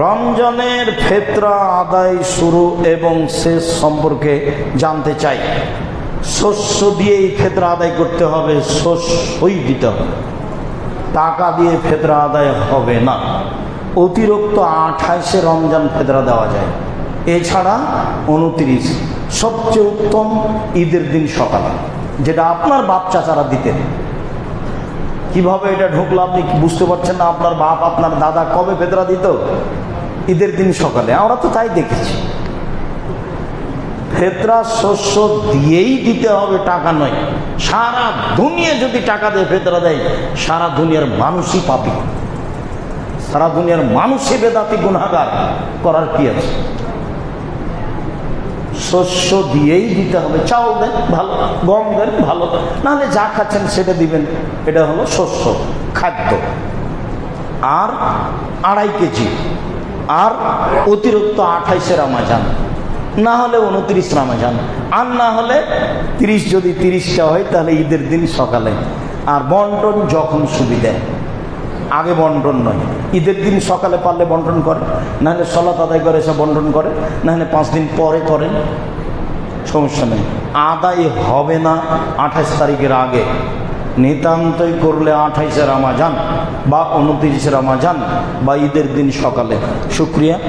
রমজানের ফিতরা আদায় শুরু এবং শেষ সম্পর্কে জানতে চাই। শস্য দিয়েই ফিতরা আদায় করতে হবে, শস্যই দিতে হবে, টাকা দিয়ে ফিতরা আদায় হবে না। অতিরিক্ত 28-এ রমজান ফিতরা দেওয়া যায়, এছাড়া 29 সবচেয়ে উত্তম ঈদের দিন সকালে, যেটা আপনার বাপ চাচারা দিতেন। কিভাবে এটা ঢুকলো আপনি বুঝতে পারছেন না? আপনার বাপ আপনার দাদা কবে ফিতরা দিত? ঈদের দিন সকালে। আমরা তো তাই দেখেছি। ফিতরা শস্য দিয়েই দিতে হবে, টাকা নয়। সারা দুনিয়া যদি টাকা দিয়ে ফিতরা দেয়, সারা দুনিয়ার মানুষই পাপী, সারা দুনিয়ার মানুষই বেদাতি গুনাহগার, করার কি আছে? শস্য দিয়েই দিতে হবে। চাউল দেন ভালো, গম দেন ভালো, নাহলে যা খাচ্ছেন সেটা দিবেন। এটা হলো শস্য, খাদ্য। আর 2.5 কেজি, আর অতিরিক্ত 28-এ রমজান, না হলে 29 রমজান, আর না হলে 30। যদি 30টা হয় তাহলে ঈদের দিন সকালে। আর বন্টন যখন সুবিধা, আগে বন্টন নয়। ঈদের দিন সকালে পারলে বন্টন করে, নাহলে সালাত আদায় করে এসে বন্টন করে, নাহলে 5 দিন পরে করেন, সমস্যা নেই। আদায় হবে না 28 তারিখের আগে। নিতান্তই করলে 28-এ রমজান বা 29-এ রমজান বা ঈদের দিন সকালে। শুকরিয়া।